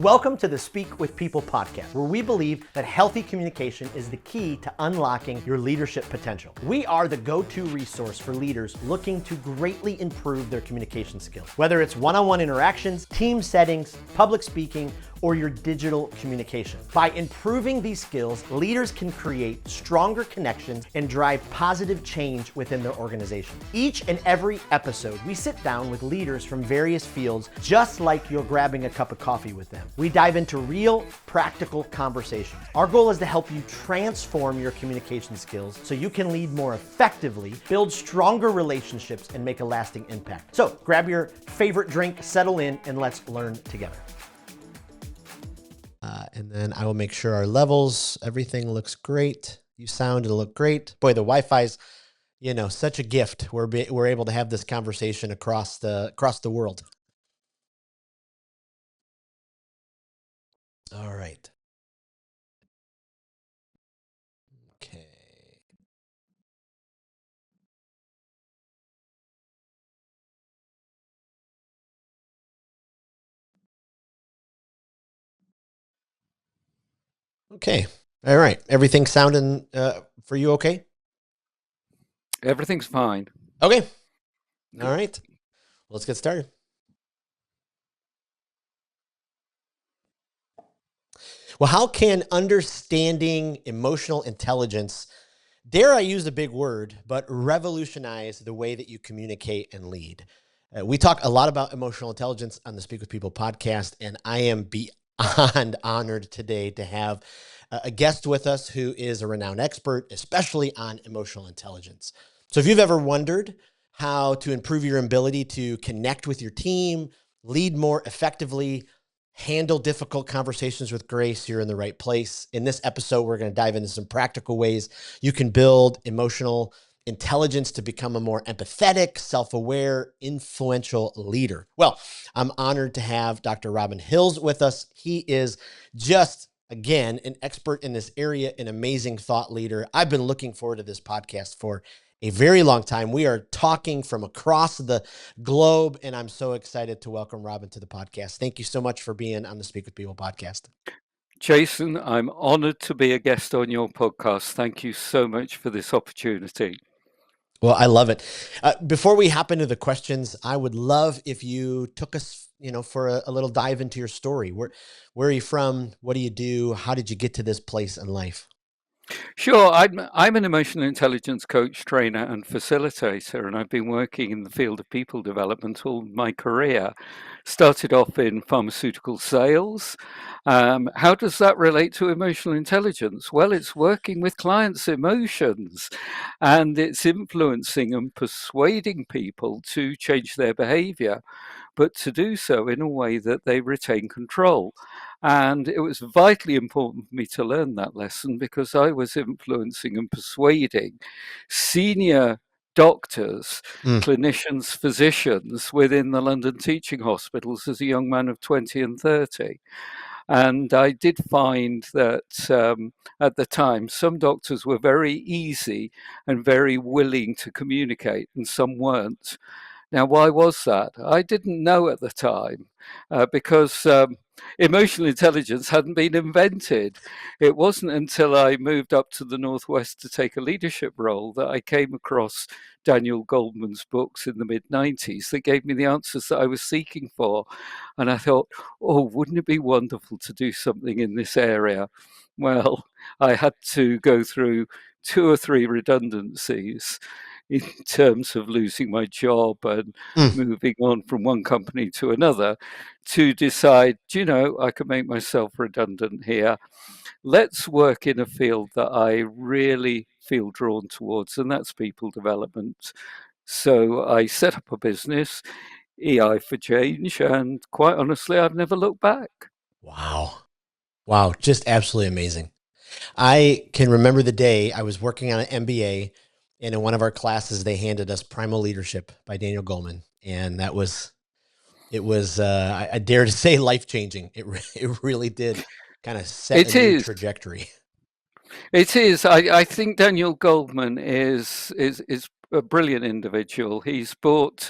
Welcome to the Speak with People podcast, where we believe that healthy communication is the key to unlocking your leadership potential. We are the go-to resource for leaders looking to greatly improve their communication skills. Whether it's one-on-one interactions, team settings, public speaking, or your digital communication. By improving these skills, leaders can create stronger connections and drive positive change within their organization. Each and every episode, we sit down with leaders from various fields, just like you're grabbing a cup of coffee with them. We dive into real, practical conversations. Our goal is to help you transform your communication skills so you can lead more effectively, build stronger relationships, and make a lasting impact. So grab your favorite drink, settle in, and let's learn together. And then I will make sure our levels, everything looks great. You sound and look great. Boy, the Wi-Fi's, such a gift. We're able to have this conversation across the world. All right. Okay. Okay. All right. Everything sounding for you okay? Everything's fine. Okay. All right. Let's get started. Well, how can understanding emotional intelligence, dare I use a big word, but revolutionize the way that you communicate and lead? We talk a lot about emotional intelligence on the Speak with People podcast, and I am beyond honored today to have a guest with us who is a renowned expert, especially on emotional intelligence. So if you've ever wondered how to improve your ability to connect with your team, lead more effectively, handle difficult conversations with grace, you're in the right place. In this episode, we're going to dive into some practical ways you can build emotional intelligence to become a more empathetic, self-aware, influential leader. Well, I'm honored to have Dr. Robin Hills with us. He is just, again, an expert in this area, an amazing thought leader. I've been looking forward to this podcast for a very long time. We are talking from across the globe, and I'm so excited to welcome Robin to the podcast. Thank you so much for being on the Speak with People podcast. Jason, I'm honored to be a guest on your podcast. Thank you so much for this opportunity. Well, I love it. Before we hop into the questions, I would love if you took us, for a little dive into your story. Where are you from? What do you do? How did you get to this place in life? Sure, I'm an emotional intelligence coach, trainer, and facilitator, and I've been working in the field of people development all my career. Started off in pharmaceutical sales. How does that relate to emotional intelligence? Well, it's working with clients' emotions, and it's influencing and persuading people to change their behavior, but to do so in a way that they retain control. And it was vitally important for me to learn that lesson because I was influencing and persuading senior doctors, clinicians, physicians within the London teaching hospitals as a young man of 20 and 30. And I did find that at the time, some doctors were very easy and very willing to communicate, and some weren't. Now, why was that? I didn't know at the time because emotional intelligence hadn't been invented. It wasn't until I moved up to the Northwest to take a leadership role that I came across Daniel Goleman's books in the mid-90s that gave me the answers that I was seeking for. And I thought, oh, wouldn't it be wonderful to do something in this area? Well, I had to go through 2 or 3 redundancies in terms of losing my job and moving on from one company to another to decide, I could make myself redundant here. Let's work in a field that I really feel drawn towards, and that's people development. So I set up a business, EI for Change, and quite honestly, I've never looked back. Wow. Just absolutely amazing. I can remember the day I was working on an MBA, and in one of our classes, they handed us Primal Leadership by Daniel Goleman. And it was, I dare to say, life-changing. It really did kind of set a new trajectory. It is. I think Daniel Goleman is a brilliant individual. He's brought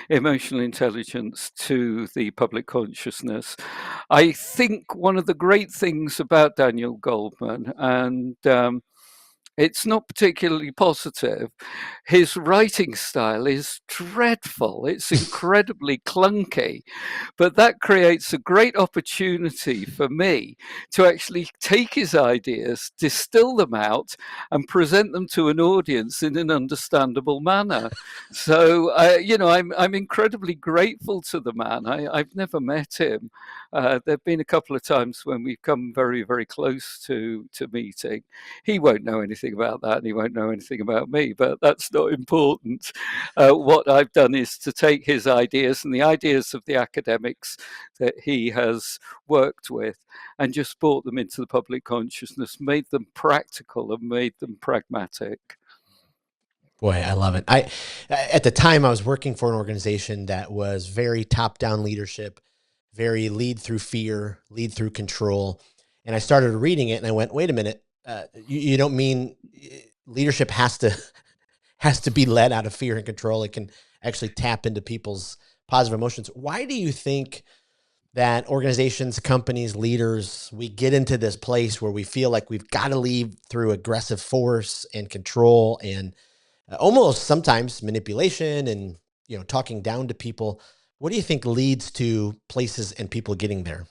emotional intelligence to the public consciousness. I think one of the great things about Daniel Goldman, and it's not particularly positive. His writing style is dreadful. It's incredibly clunky, but that creates a great opportunity for me to actually take his ideas, distill them out, and present them to an audience in an understandable manner. So, I'm incredibly grateful to the man. I've never met him. There have been a couple of times when we've come very, very close to meeting. He won't know anything about that, and he won't know anything about me, but that's not important. What I've done is to take his ideas and the ideas of the academics that he has worked with and just brought them into the public consciousness, made them practical and made them pragmatic. Boy, I love it. At the time, I was working for an organization that was very top-down leadership, very lead through fear, lead through control. And I started reading it, and I went, "Wait a minute, you don't mean leadership has to be led out of fear and control? It can actually tap into people's positive emotions." Why do you think that organizations, companies, leaders, we get into this place where we feel like we've got to lead through aggressive force and control and almost sometimes manipulation and talking down to people? What do you think leads to places and people getting there?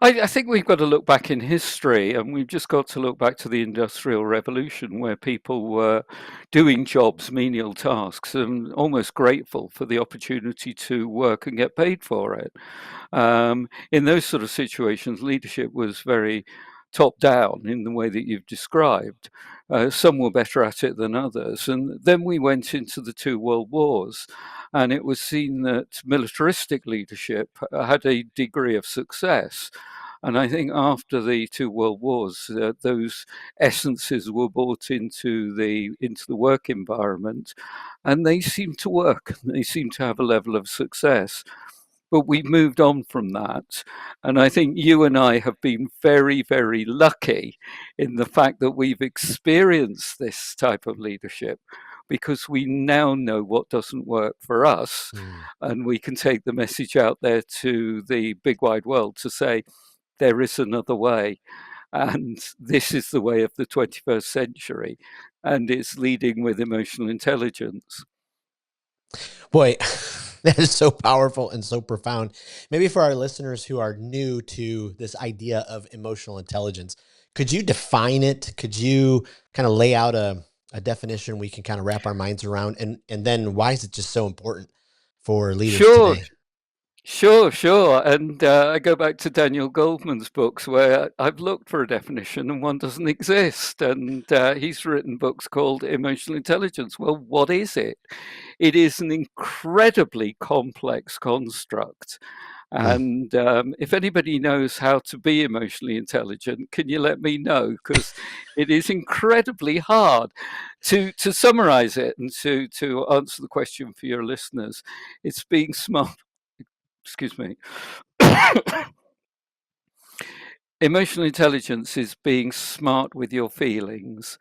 I think we've got to look back in history, and we've just got to look back to the Industrial Revolution, where people were doing jobs, menial tasks, and almost grateful for the opportunity to work and get paid for it. In those sort of situations, leadership was very top down in the way that you've described. Some were better at it than others. And then we went into the two world wars, and it was seen that militaristic leadership had a degree of success. And I think after the two world wars, those essences were brought into the work environment, and they seem to work. They seem to have a level of success. But we've moved on from that. And I think you and I have been very, very lucky in the fact that we've experienced this type of leadership, because we now know what doesn't work for us. Mm. And we can take the message out there to the big wide world to say, there is another way. And this is the way of the 21st century. And it's leading with emotional intelligence. Boy, that is so powerful and so profound. Maybe for our listeners who are new to this idea of emotional intelligence, could you define it? Could you kind of lay out a definition we can kind of wrap our minds around? And then why is it just so important for leaders Sure, today? sure. And I go back to Daniel Goldman's books, where I've looked for a definition and one doesn't exist. And he's written books called Emotional Intelligence. Well, what is it? It is an incredibly complex construct. Mm. And if anybody knows how to be emotionally intelligent, can you let me know? Because it is incredibly hard. To summarize it and to answer the question for your listeners, it's being smart. Excuse me. Emotional intelligence is being smart with your feelings.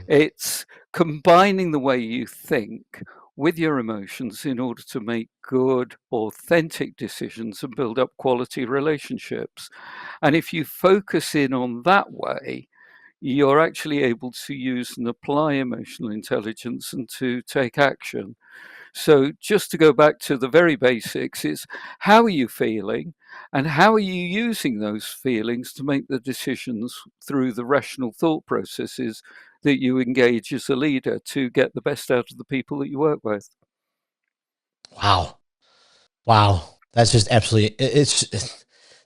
It's combining the way you think with your emotions in order to make good, authentic decisions and build up quality relationships. And if you focus in on that way, you're actually able to use and apply emotional intelligence and to take action. So, just to go back to the very basics, it's how are you feeling and how are you using those feelings to make the decisions through the rational thought processes that you engage as a leader to get the best out of the people that you work with. Wow. Wow. That's just absolutely, that's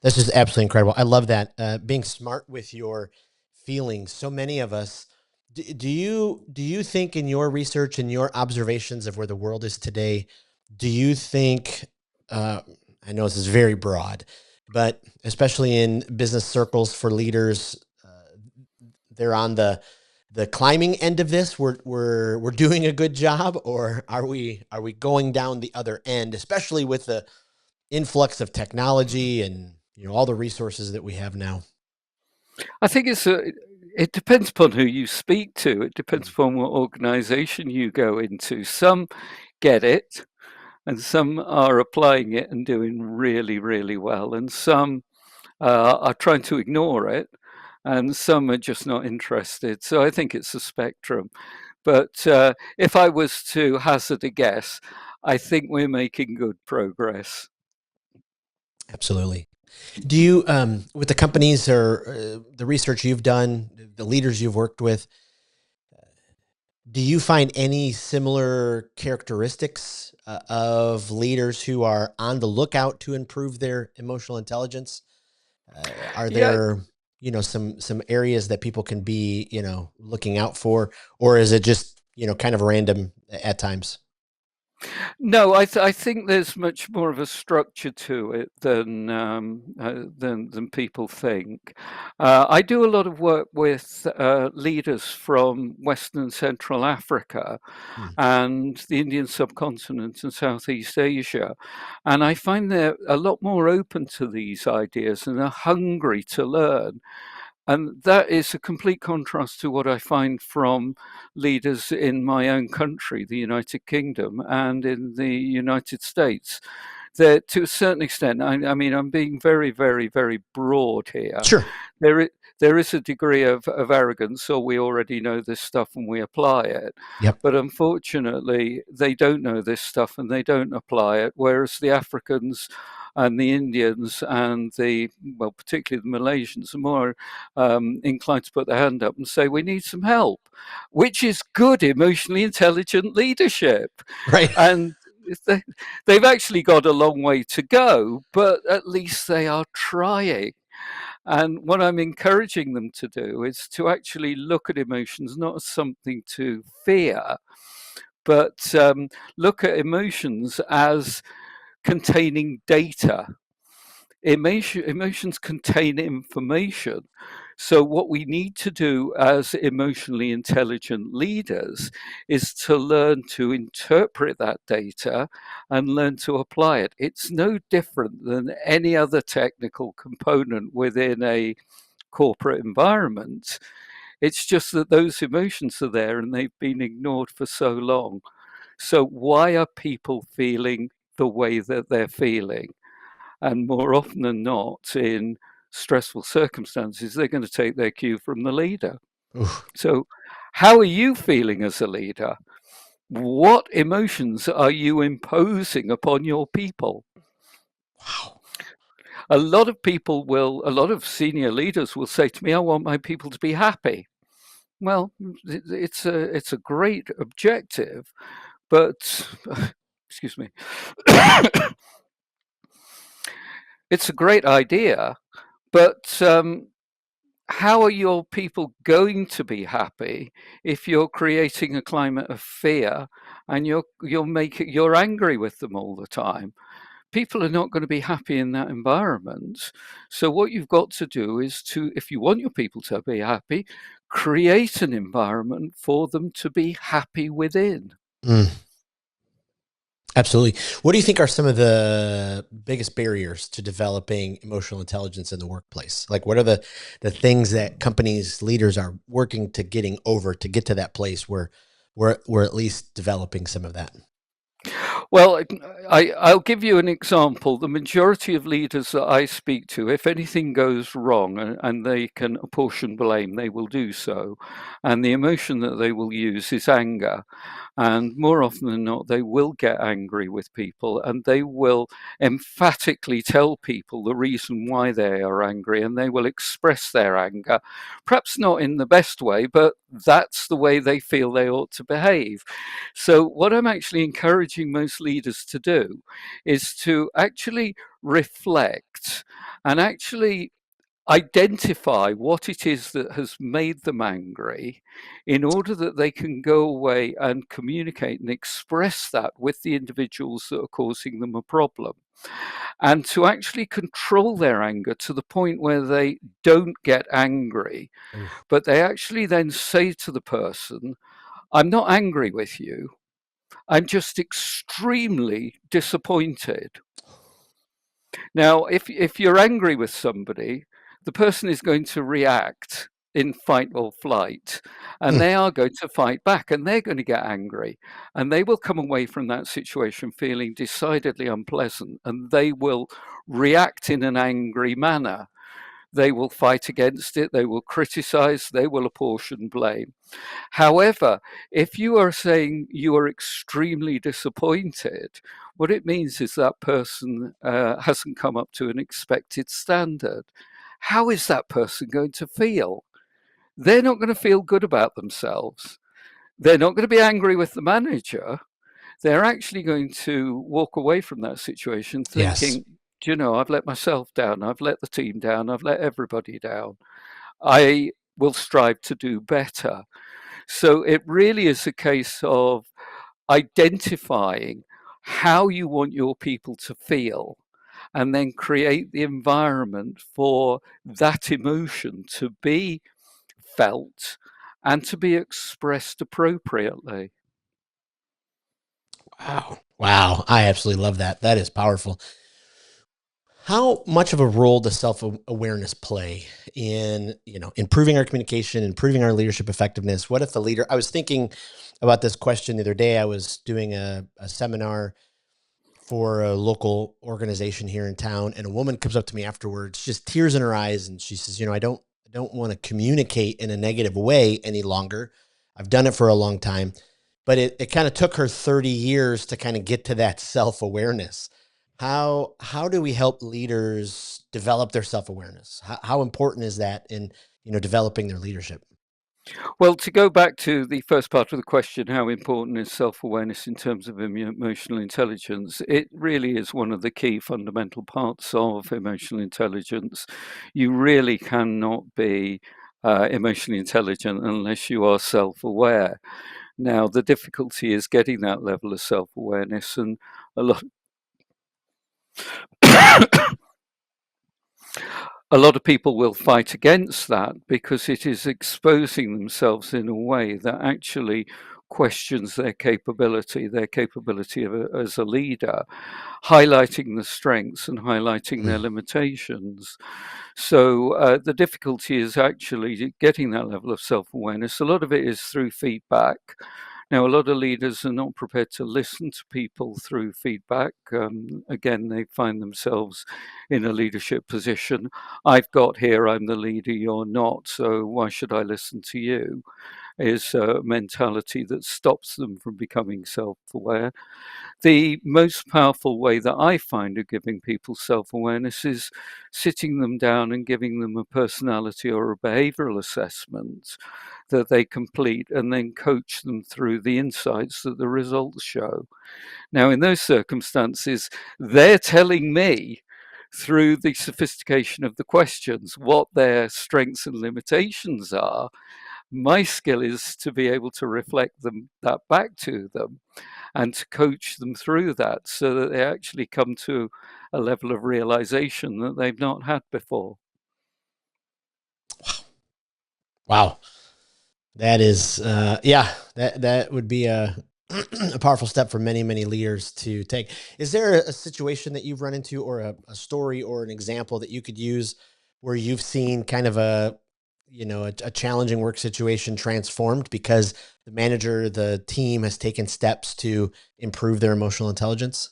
just absolutely incredible. I love that. Being smart with your feelings. So many of us, do you think in your research and your observations of where the world is today, do you think, uh, I know this is very broad, but especially in business circles for leaders, they're on the climbing end of this. We're doing a good job, or are we going down the other end, especially with the influx of technology and all the resources that we have now? I think it depends upon who you speak to. It depends upon what organization you go into. Some get it, and some are applying it and doing really, really well, and some are trying to ignore it, and some are just not interested. So I think it's a spectrum. But if I was to hazard a guess, I think we're making good progress. Absolutely. Do you, with the companies or the research you've done, the leaders you've worked with, do you find any similar characteristics of leaders who are on the lookout to improve their emotional intelligence? Are Yeah, there, some areas that people can be, looking out for, or is it just, kind of random at times? no, I think there's much more of a structure to it than people think. I do a lot of work with leaders from Western and Central Africa Hmm. and the Indian subcontinent and Southeast Asia, and I find they're a lot more open to these ideas and are hungry to learn. And that is a complete contrast to what I find from leaders in my own country, the United Kingdom, and in the United States. That, to a certain extent, I mean, I'm being very, very, very broad here. Sure. There is a degree of arrogance, so we already know this stuff and we apply it. Yep. But unfortunately, they don't know this stuff and they don't apply it, whereas the Africans and the Indians and well, particularly the Malaysians are more inclined to put their hand up and say, we need some help, which is good, emotionally intelligent leadership. Right. And they, they've actually got a long way to go, but at least they are trying. And what I'm encouraging them to do is to actually look at emotions not as something to fear, but look at emotions as containing data. Emotions contain information. So, what we need to do as emotionally intelligent leaders is to learn to interpret that data and learn to apply it. It's no different than any other technical component within a corporate environment. It's just that those emotions are there and they've been ignored for so long. So, why are people feeling the way that they're feeling? And more often than not, in stressful circumstances, they're going to take their cue from the leader. Oof. So, how are you feeling as a leader? What emotions are you imposing upon your people? Wow. A lot of senior leaders will say to me, I want my people to be happy. Well, it's a great objective, but excuse me, it's a great idea, but how are your people going to be happy if you're creating a climate of fear and you're angry with them all the time? People are not going to be happy in that environment. So what you've got to do is to, if you want your people to be happy, create an environment for them to be happy within. Mm. Absolutely. What do you think are some of the biggest barriers to developing emotional intelligence in the workplace? Like, what are the things that companies leaders are working to getting over to get to that place where we're at least developing some of that? Well, I'll give you an example. The majority of leaders that I speak to, if anything goes wrong and they can apportion blame, they will do so. And the emotion that they will use is anger. And more often than not, they will get angry with people and they will emphatically tell people the reason why they are angry and they will express their anger. Perhaps not in the best way, but that's the way they feel they ought to behave. So, what I'm actually encouraging most leaders to do is to actually reflect and actually identify what it is that has made them angry in order that they can go away and communicate and express that with the individuals that are causing them a problem. And to actually control their anger to the point where they don't get angry, Oof. but they actually then say to the person, I'm not angry with you. I'm just extremely disappointed. Now, if you're angry with somebody, the person is going to react in fight or flight, and they are going to fight back, and they're going to get angry, and they will come away from that situation feeling decidedly unpleasant, and they will react in an angry manner. They will fight against it, they will criticize, they will apportion blame. However, if you are saying you are extremely disappointed, what it means is that person hasn't come up to an expected standard. How is that person going to feel? They're not going to feel good about themselves. They're not going to be angry with the manager. They're actually going to walk away from that situation Yes. thinking, do you know, I've let myself down, I've let the team down, I've let everybody down. I will strive to do better. So it really is a case of identifying how you want your people to feel and then create the environment for that emotion to be felt and to be expressed appropriately. Wow. Wow. I absolutely love that. That is powerful. How much of a role does self-awareness play in, improving our communication, improving our leadership effectiveness? What if the leader, I was thinking about this question the other day. I was doing a seminar for a local organization here in town, and a woman comes up to me afterwards, just tears in her eyes, and she says, I don't want to communicate in a negative way any longer. I've done it for a long time, but it kind of took her 30 years to kind of get to that self-awareness. How do we help leaders develop their self-awareness? How important is that in, developing their leadership? Well, to go back to the first part of the question, how important is self-awareness in terms of emotional intelligence? It really is one of the key fundamental parts of emotional intelligence. You really cannot be emotionally intelligent unless you are self-aware. Now, the difficulty is getting that level of self-awareness, and a lot a lot of people will fight against that because it is exposing themselves in a way that actually questions their capability as a leader, highlighting the strengths and highlighting their Mm. limitations. So the difficulty is actually getting that level of self-awareness. A lot of it is through feedback. Now, a lot of leaders are not prepared to listen to people through feedback. Again, they find themselves in a leadership position. I've got here, I'm the leader, you're not, so why should I listen to you? Is a mentality that stops them from becoming self aware. The most powerful way that I find of giving people self awareness is sitting them down and giving them a personality or a behavioral assessment that they complete and then coach them through the insights that the results show. Now, in those circumstances, they're telling me through the sophistication of the questions what their strengths and limitations are. My skill is to be able to reflect that back to them and to coach them through that so that they actually come to a level of realization that they've not had before. Wow. That is, yeah, that would be a a powerful step for many, many leaders to take. Is there a situation that you've run into, or a story or an example that you could use where you've seen kind of a challenging work situation transformed because the manager, the team has taken steps to improve their emotional intelligence?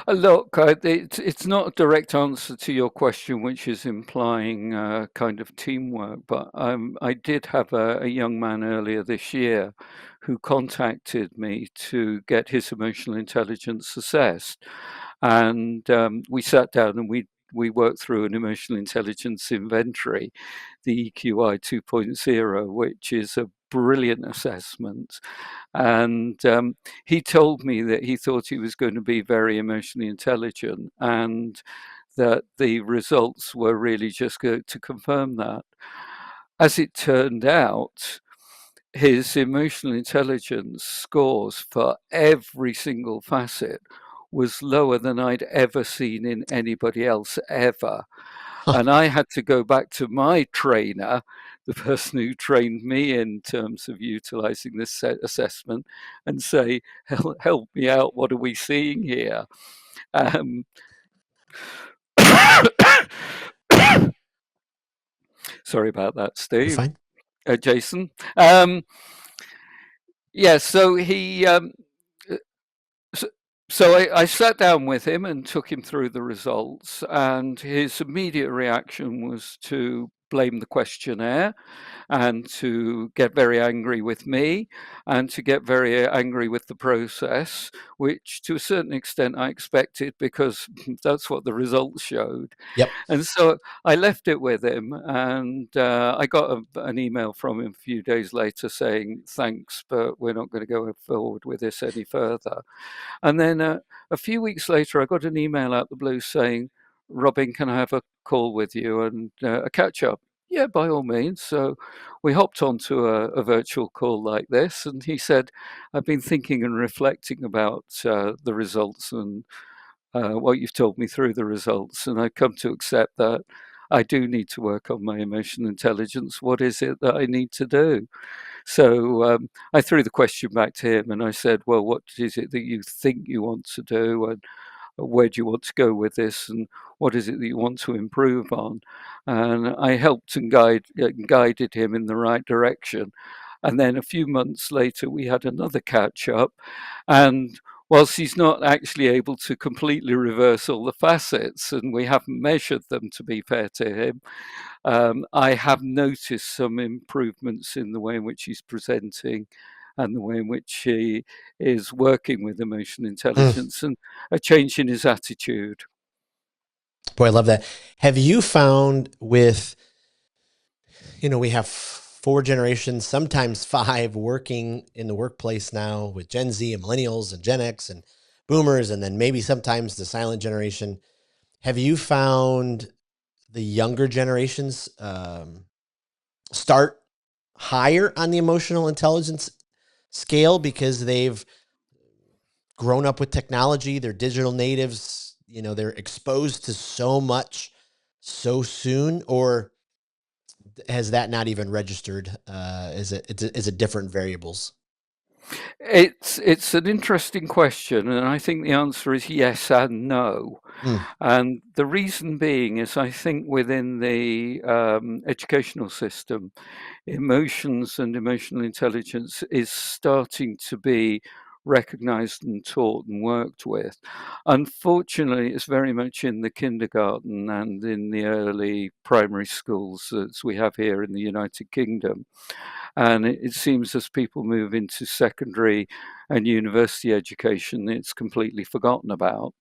Look, it's not a direct answer to your question, which is implying kind of teamwork, but I did have a young man earlier this year who contacted me to get his emotional intelligence assessed. And we sat down and we worked through an emotional intelligence inventory, the EQI 2.0, which is a brilliant assessment. And he told me that he thought he was going to be very emotionally intelligent and that the results were really just going to confirm that. As it turned out, his emotional intelligence scores for every single facet was lower than I'd ever seen in anybody else ever. Huh. And I had to go back to my trainer, the person who trained me in terms of utilizing this assessment, and say, help me out. What are we seeing here? Um, Sorry about that, You're Steve. fine. Jason. Yeah, so so, I sat down with him and took him through the results, and his immediate reaction was to blame the questionnaire and to get very angry with me and to get very angry with the process, which to a certain extent I expected because that's what the results showed. Yep. And so I left it with him, and I got an email from him a few days later saying, "Thanks, but we're not going to go forward with this any further." And then a few weeks later, I got an email out the blue saying, "Robin, can I have a call with you and a catch up?" Yeah, by all means. So we hopped onto a virtual call like this, and he said, "I've been thinking and reflecting about the results and what you've told me through the results, and I've come to accept that I do need to work on my emotional intelligence. What is it that I need to do?" So I threw the question back to him and I said, "Well, what is it that you think you want to do? And where do you want to go with this? And what is it that you want to improve on?" And I helped and guided him in the right direction. And then a few months later, we had another catch up. And whilst he's not actually able to completely reverse all the facets, and we haven't measured them to be fair to him, I have noticed some improvements in the way in which he's presenting and the way in which he is working with emotional Mm. intelligence and a change in his attitude. Boy, I love that. Have you found with, we have four generations, sometimes five, working in the workplace now with Gen Z and millennials and Gen X and boomers, and then maybe sometimes the silent generation. Have you found the younger generations start higher on the emotional intelligence scale because they've grown up with technology, they're digital natives, they're exposed to so much so soon, or has that not even registered? Is it different variables? It's an interesting question, and I think the answer is yes and no. Mm. And the reason being is I think within the educational system, emotions and emotional intelligence is starting to be recognized and taught and worked with. Unfortunately, it's very much in the kindergarten and in the early primary schools as we have here in the United Kingdom. And it seems as people move into secondary and university education, it's completely forgotten about.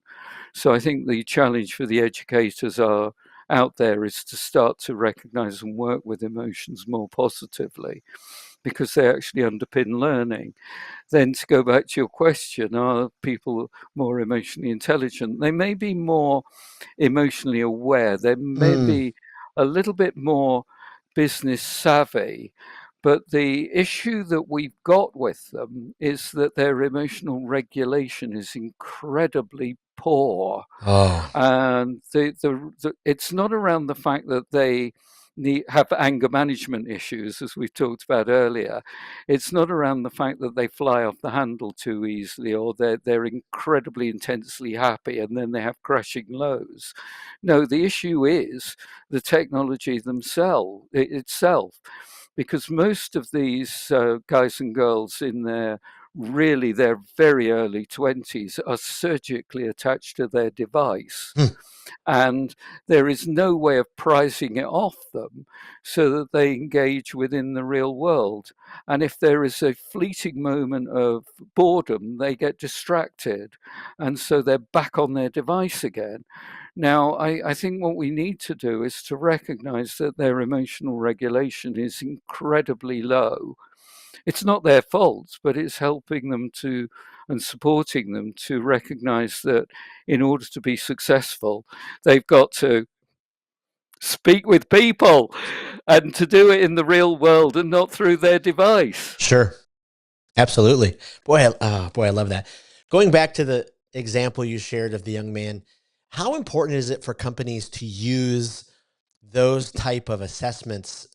So I think the challenge for the educators are out there is to start to recognize and work with emotions more positively because they actually underpin learning. Then to go back to your question, are people more emotionally intelligent? They may be more emotionally aware. They may Mm. be a little bit more business savvy. But the issue that we've got with them is that their emotional regulation is incredibly poor. Oh, And it's not around the fact that they have anger management issues, as we talked about earlier. It's not around the fact that they fly off the handle too easily, or they're incredibly intensely happy and then they have crashing lows. No, the issue is the technology itself, because most of these guys and girls in their very early 20s are surgically attached to their device. hmm. And there is no way of prizing it off them so that they engage within the real world. And if there is a fleeting moment of boredom, they get distracted. And so they're back on their device again. Now, I think what we need to do is to recognize that their emotional regulation is incredibly low. It's not their fault, but it's helping them to and supporting them to recognize that in order to be successful, they've got to speak with people and to do it in the real world and not through their device. Sure. Absolutely. Boy, I love that. Going back to the example you shared of the young man, how important is it for companies to use those type of assessments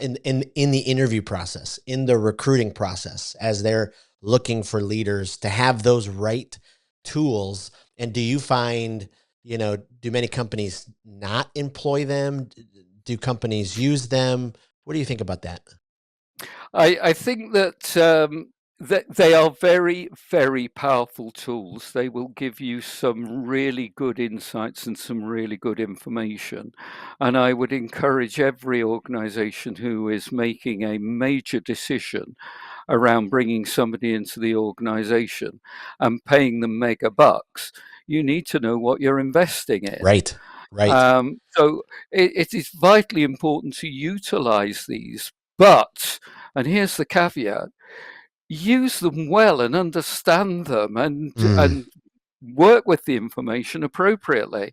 in the interview process, in the recruiting process, as they're looking for leaders to have those right tools? And do you find, do many companies not employ them? do companies use them? What do you think about that? I think that they are very, very powerful tools. They will give you some really good insights and some really good information. And I would encourage every organization who is making a major decision around bringing somebody into the organization and paying them mega bucks. You need to know what you're investing in. Right. Right. So it is vitally important to utilize these, but, and here's the caveat, use them well and understand them Mm, and work with the information appropriately.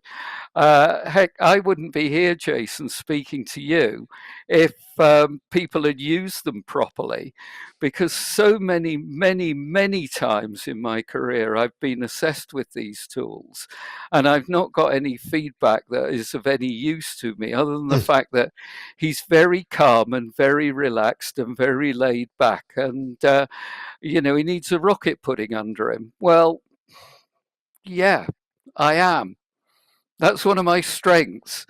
Heck, I wouldn't be here, Jason, speaking to you if people had used them properly, because so many, many, many times in my career I've been assessed with these tools and I've not got any feedback that is of any use to me other than the mm, fact that he's very calm and very relaxed and very laid back. And, he needs a rocket putting under him. Well, yeah, I am. That's one of my strengths.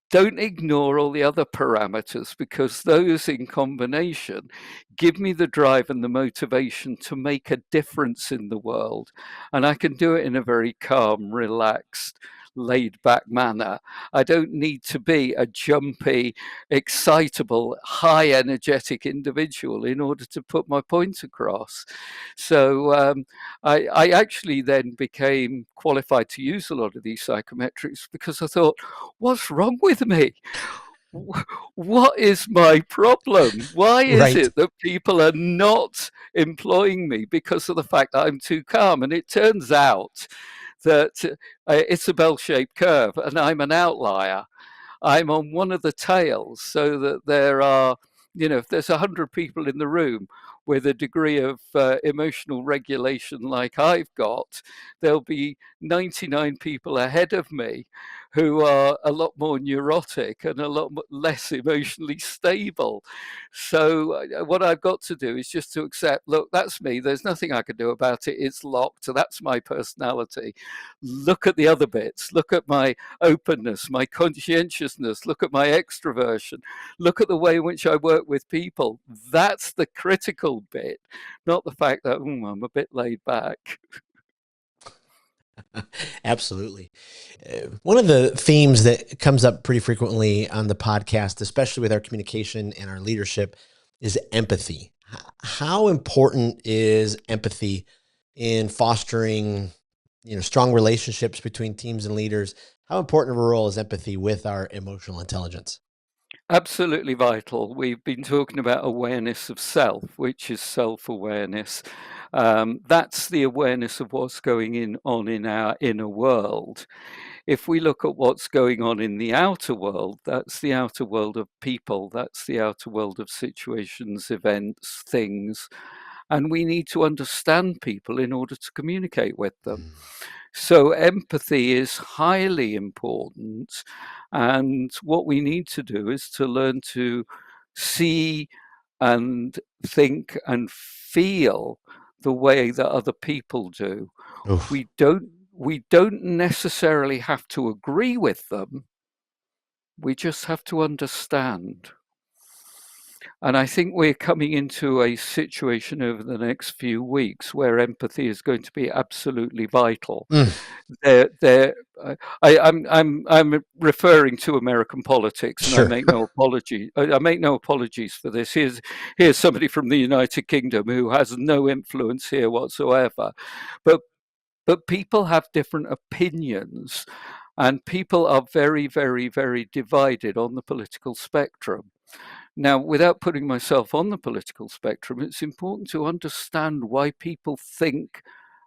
Don't ignore all the other parameters because those in combination give me the drive and the motivation to make a difference in the world. And I can do it in a very calm, relaxed, laid back manner. I don't need to be a jumpy, excitable, high energetic individual in order to put my point across. So I actually then became qualified to use a lot of these psychometrics because I thought, what's wrong with me? What is my problem? Why is right. it that people are not employing me because of the fact that I'm too calm? And it turns out that it's a bell shaped curve and I'm an outlier. I'm on one of the tails, so that there are, if there's 100 people in the room with a degree of emotional regulation like I've got, there'll be 99 people ahead of me who are a lot more neurotic and a lot less emotionally stable. So what I've got to do is just to accept, look, that's me. There's nothing I can do about it. It's locked. So that's my personality. Look at the other bits. Look at my openness, my conscientiousness, look at my extroversion, look at the way in which I work with people. That's the critical bit, not the fact that I'm a bit laid back. Absolutely. One of the themes that comes up pretty frequently on the podcast, especially with our communication and our leadership, is empathy. How important is empathy in fostering, strong relationships between teams and leaders? How important of a role is empathy with our emotional intelligence? Absolutely vital. We've been talking about awareness of self, which is self awareness. That's the awareness of what's going on in our inner world. If we look at what's going on in the outer world, that's the outer world of people, that's the outer world of situations, events, things. And we need to understand people in order to communicate with them. Mm. So, empathy is highly important. And what we need to do is to learn to see and think and feel the way that other people do. Oof. We don't necessarily have to agree with them. We just have to understand. And I think we're coming into a situation over the next few weeks where empathy is going to be absolutely vital. Mm, There, I'm referring to American politics, and I sure. make no apology. I make no apologies for this. Here's somebody from the United Kingdom who has no influence here whatsoever, but people have different opinions, and people are very, very, very divided on the political spectrum. Now, without putting myself on the political spectrum, it's important to understand why people think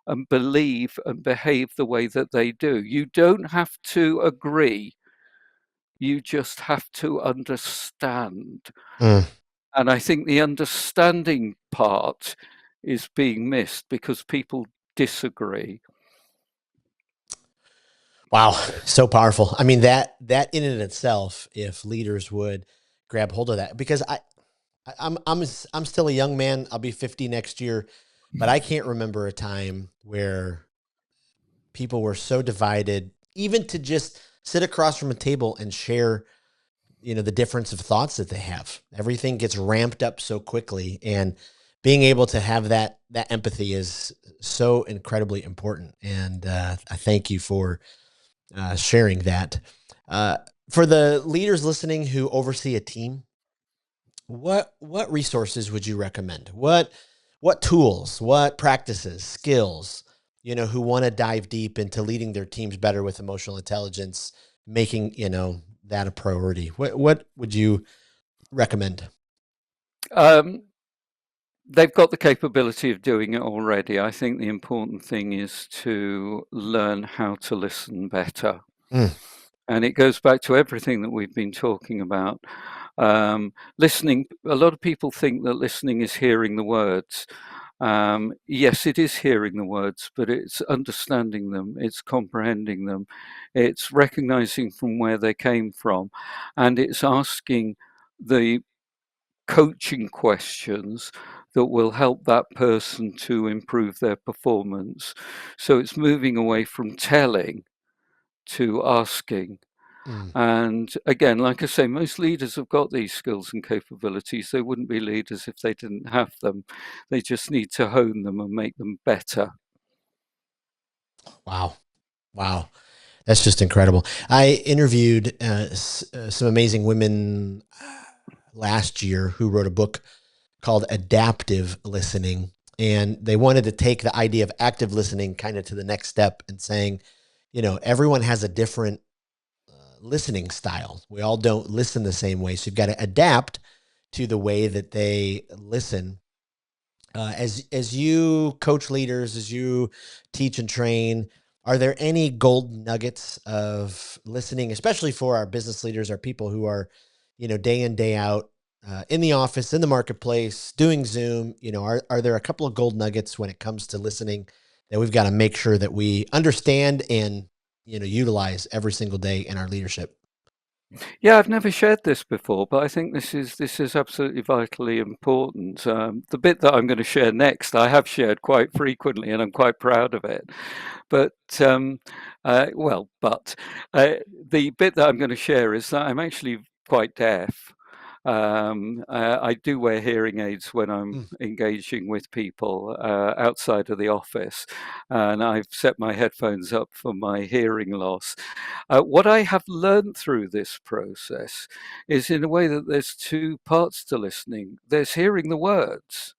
and believe and behave the way that they do. You don't have to agree, you just have to understand. Mm. And I think the understanding part is being missed because people disagree. Wow, so powerful. I mean, that in and itself, if leaders would grab hold of that, because I'm still a young man. I'll be 50 next year, but I can't remember a time where people were so divided, even to just sit across from a table and share the difference of thoughts that they have. Everything gets ramped up so quickly, and being able to have that empathy is so incredibly important. And I thank you for sharing that. Uh, for the leaders listening who oversee a team, what resources would you recommend? What tools, what practices, skills, who want to dive deep into leading their teams better with emotional intelligence, making, that a priority? What would you recommend? Um, they've got the capability of doing it already. I think the important thing is to learn how to listen better. Mm, And it goes back to everything that we've been talking about. Listening, a lot of people think that listening is hearing the words. Yes, it is hearing the words, but it's understanding them, it's comprehending them, it's recognizing from where they came from, and it's asking the coaching questions that will help that person to improve their performance. So it's moving away from telling to asking. mm. And again, like I say, most leaders have got these skills and capabilities. They wouldn't be leaders if they didn't have them. They just need to hone them and make them better. Wow. Wow. That's just incredible. I interviewed some amazing women last year who wrote a book called Adaptive Listening. And they wanted to take the idea of active listening kind of to the next step and saying, everyone has a different listening style. We all don't listen the same way. So you've got to adapt to the way that they listen. As you coach leaders, as you teach and train, are there any gold nuggets of listening, especially for our business leaders, our people who are, day in, day out, in the office, in the marketplace, doing Zoom? Are there a couple of gold nuggets when it comes to listening that we've got to make sure that we understand and, utilize every single day in our leadership? Yeah, I've never shared this before, but I think this is absolutely vitally important. The bit that I'm going to share next, I have shared quite frequently, and I'm quite proud of it. But but the bit that I'm going to share is that I'm actually quite deaf. I do wear hearing aids when I'm Mm, engaging with people outside of the office, and I've set my headphones up for my hearing loss. What I have learned through this process is, in a way, that there's two parts to listening. There's hearing the words,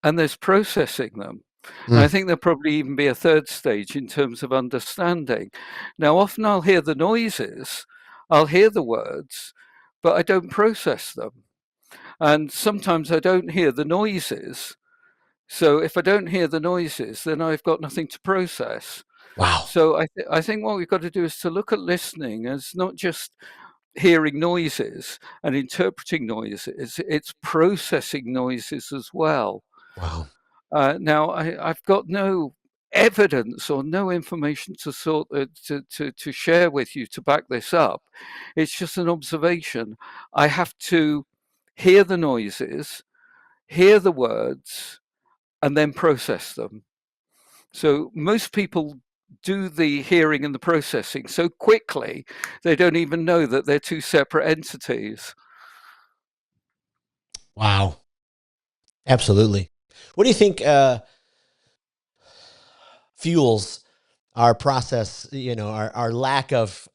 and there's processing them. And I mm. think there'll probably even be a third stage in terms of understanding. Now, often I'll hear the noises, I'll hear the words, but I don't process them. And sometimes I don't hear the noises. So if I don't hear the noises, then I've got nothing to process. Wow. So I think what we've got to do is to look at listening as not just hearing noises and interpreting noises, it's processing noises as well. Wow. Now, I've got no evidence or no information to to share with you to back this up. It's just an observation. I have to hear the noises, hear the words, and then process them. So most people do the hearing and the processing so quickly they don't even know that they're two separate entities. Wow. Absolutely. What do you think fuels our process, our lack of,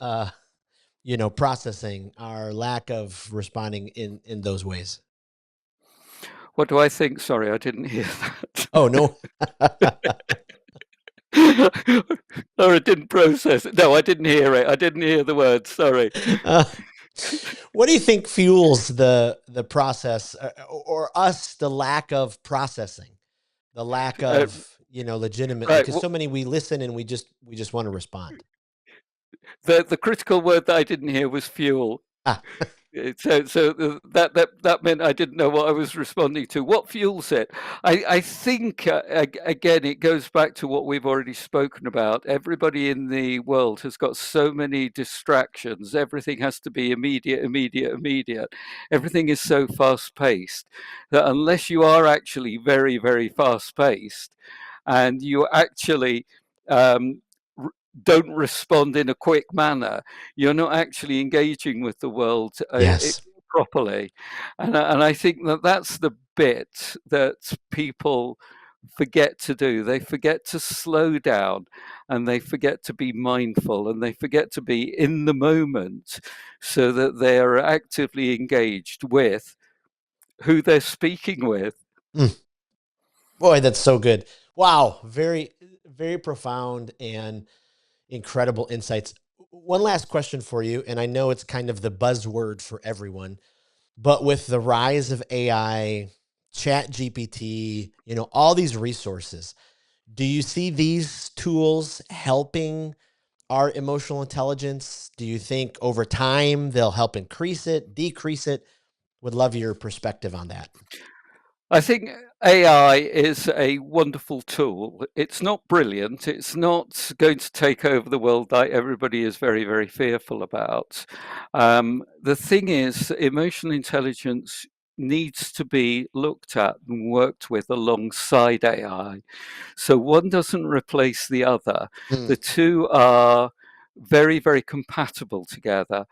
processing, our lack of responding in those ways? What do I think? Sorry, I didn't hear Oh, no. that. Or I didn't process it. No, I didn't hear it. I didn't hear the words. Sorry. Uh, what do you think fuels the process, or us, the lack of processing, the lack Uh, of, legitimately, right. because so many, we listen and we just want to respond. The critical word that I didn't hear was fuel. Ah, That meant I didn't know what I was responding to. What fuels it? I think again it goes back to what we've already spoken about. Everybody in the world has got so many distractions. Everything has to be immediate, immediate, immediate. Everything is so fast paced that unless you are actually very, very fast paced and you actually um, don't respond in a quick manner, you're not actually engaging with the world Yes. properly. And I think that that's the bit that people forget to do. They forget to slow down, and they forget to be mindful, and they forget to be in the moment, so that they are actively engaged with who they're speaking with. Mm. Boy, that's so good. Wow. Very, very profound and incredible insights. One last question for you, and I know it's kind of the buzzword for everyone, but with the rise of AI, Chat GPT, all these resources, do you see these tools helping our emotional intelligence? Do you think over time they'll help increase it, decrease it? Would love your perspective on that. I think AI is a wonderful tool. It's not brilliant. It's not going to take over the world like everybody is very, very fearful about. The thing is, emotional intelligence needs to be looked at and worked with alongside AI. So one doesn't replace the other. Mm. The two are very, very compatible together.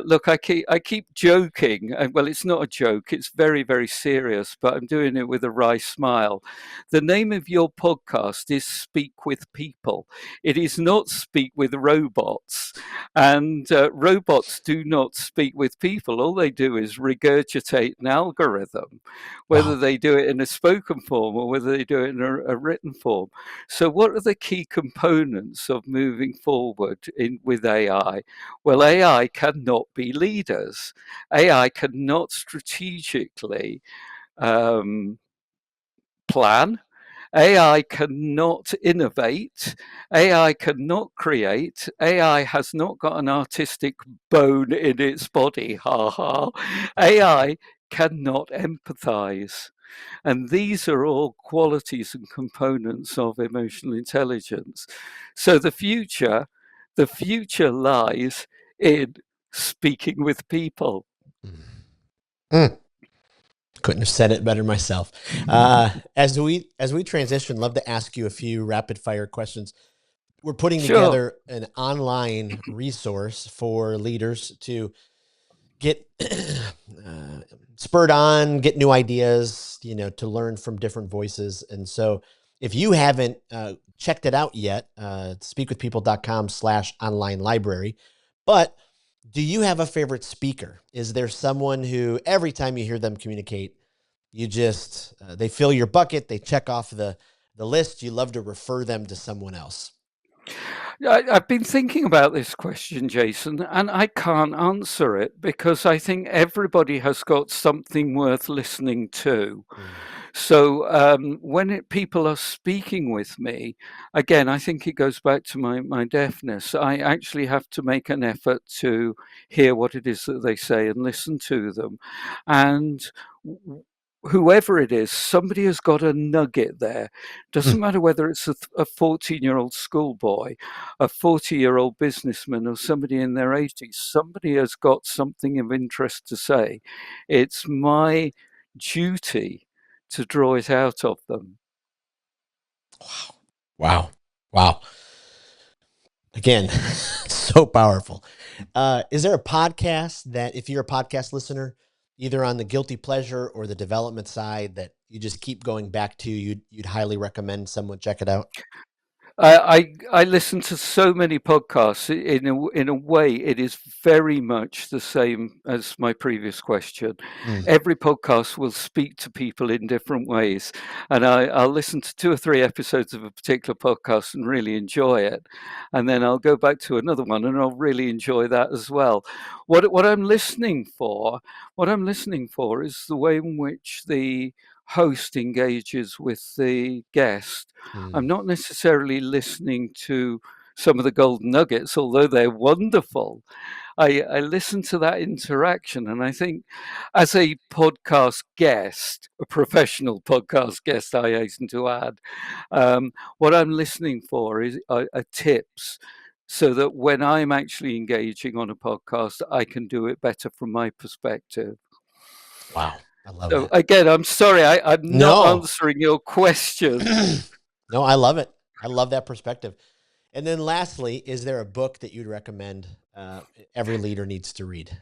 Look, I keep joking. Well, it's not a joke. It's very, very serious. But I'm doing it with a wry smile. The name of your podcast is "Speak with People." It is not "Speak with Robots," and robots do not speak with people. All they do is regurgitate an algorithm, whether Wow. they do it in a spoken form or whether they do it in a written form. So, what are the key components of moving forward with AI? Well, AI cannot be leaders. AI cannot strategically um, plan. AI cannot innovate. AI cannot create. AI has not got an artistic bone in its body. Ha ha. AI cannot empathize. And these are all qualities and components of emotional intelligence. So the future lies in speaking with people. Mm. Mm. Couldn't have said it better myself. As we transition, love to ask you a few rapid fire questions. We're putting Sure. together an online resource for leaders to get spurred on, get new ideas, to learn from different voices. And so if you haven't checked it out yet, speakwithpeople.com/online library. But do you have a favorite speaker? Is there someone who every time you hear them communicate, you just, they fill your bucket, they check off the list, you love to refer them to someone else? I've been thinking about this question, Jason, and I can't answer it because I think everybody has got something worth listening to. Mm. So when people are speaking with me, again, I think it goes back to my deafness. I actually have to make an effort to hear what it is that they say and listen to them. And whoever it is, somebody has got a nugget there. Doesn't Mm. matter whether it's a 14-year-old schoolboy, a 40-year-old businessman, or somebody in their 80s. Somebody has got something of interest to say. It's my duty to draw it out of them. Wow. Wow. Again, so powerful. Is there a podcast that, if you're a podcast listener, either on the guilty pleasure or the development side, that you just keep going back to, you'd highly recommend someone check it out? I listen to so many podcasts. In a way, it is very much the same as my previous question. Mm. Every podcast will speak to people in different ways, and I'll listen to 2 or 3 episodes of a particular podcast and really enjoy it, and then I'll go back to another one and I'll really enjoy that as well. What I'm listening for, what I'm listening for, is the way in which the host engages with the guest. I'm Mm. not necessarily listening to some of the golden nuggets, although they're wonderful. I listen to that interaction, and I think, as a podcast guest, a professional podcast guest, I hasten to add, what I'm listening for are tips. So that when I'm actually engaging on a podcast, I can do it better from my perspective. Wow. I love So that. again, I'm sorry, I'm not No. answering your question. No, I love it. I love that perspective. And then lastly, is there a book that you'd recommend every leader needs to read?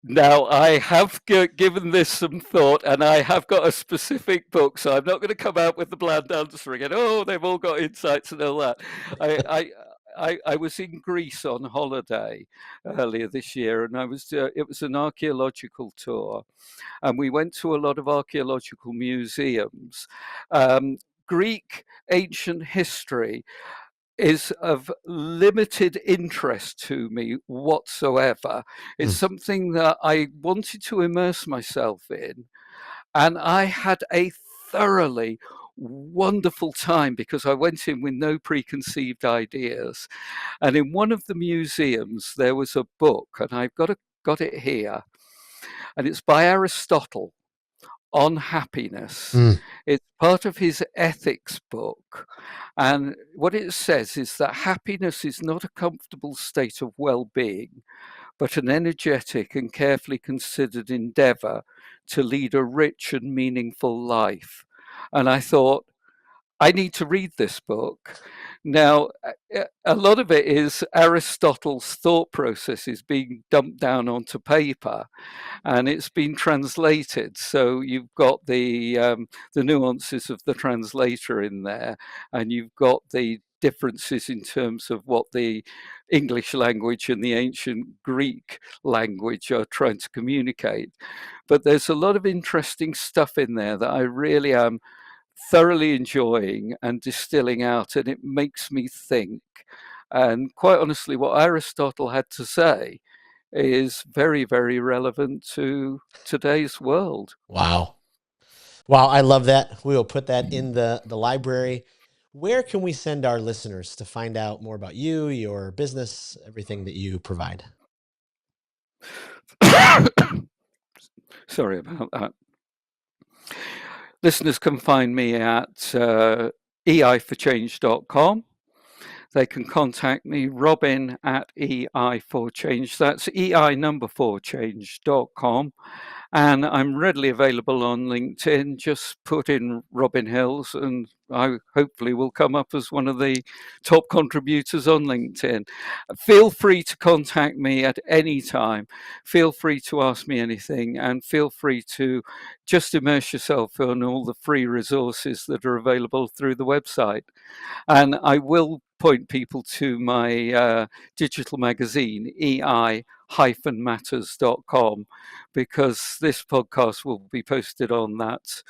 Now, I have given this some thought, and I have got a specific book, so I'm not going to come out with the bland answer again. Oh, they've all got insights and all that. I was in Greece on holiday earlier this year, and it was an archaeological tour, and we went to a lot of archaeological museums. Greek ancient history is of limited interest to me whatsoever. It's Mm. something that I wanted to immerse myself in, and I had a thoroughly wonderful time because I went in with no preconceived ideas. And in one of the museums, there was a book, and got it here, and it's by Aristotle on happiness. Mm. It's part of his ethics book. And what it says is that happiness is not a comfortable state of well being, but an energetic and carefully considered endeavor to lead a rich and meaningful life. And I thought, I need to read this book. Now, a lot of it is Aristotle's thought processes being dumped down onto paper, and it's been translated. So you've got the nuances of the translator in there, and you've got the differences in terms of what the English language and the ancient Greek language are trying to communicate. But there's a lot of interesting stuff in there that I really am thoroughly enjoying and distilling out, and it makes me think. And quite honestly, what Aristotle had to say is very, very relevant to today's world. Wow. Wow, I love that. We will put that in the library. Where can we send our listeners to find out more about you, your business, everything that you provide? Sorry about that. Listeners can find me at eiforchange.com. They can contact me, Robin at ei4change. That's ei number 4change.com. And I'm readily available on LinkedIn. Just put in Robin Hills, and I hopefully will come up as one of the top contributors on LinkedIn. Feel free to contact me at any time. Feel free to ask me anything, and feel free to just immerse yourself in all the free resources that are available through the website. And I will point people to my digital magazine, ei-matters.com, because this podcast will be posted on that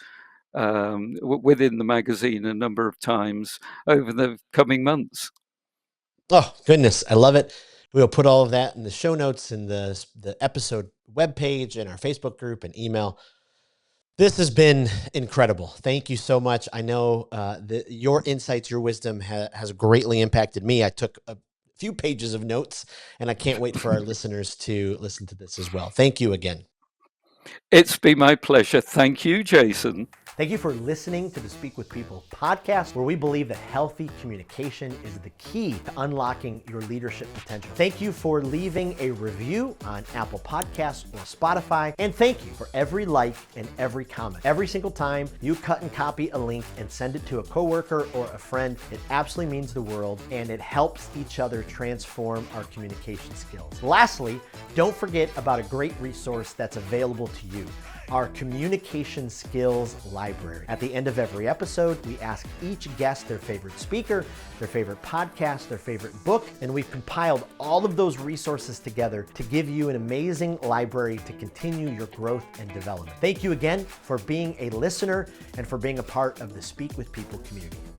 within the magazine a number of times over the coming months. Oh, goodness. I love it. We'll put all of that in the show notes and the episode webpage and our Facebook group and email. This has been incredible. Thank you so much. I know your insights, your wisdom has greatly impacted me. I took a few pages of notes, and I can't wait for our listeners to listen to this as well. Thank you again. It's been my pleasure. Thank you, Jason. Thank you for listening to the Speak with People podcast, where we believe that healthy communication is the key to unlocking your leadership potential. Thank you for leaving a review on Apple Podcasts or Spotify. And thank you for every like and every comment. Every single time you cut and copy a link and send it to a coworker or a friend, it absolutely means the world, and it helps each other transform our communication skills. Lastly, don't forget about a great resource that's available to you: our communication skills library. At the end of every episode, we ask each guest their favorite speaker, their favorite podcast, their favorite book, and we've compiled all of those resources together to give you an amazing library to continue your growth and development. Thank you again for being a listener and for being a part of the Speak with People community.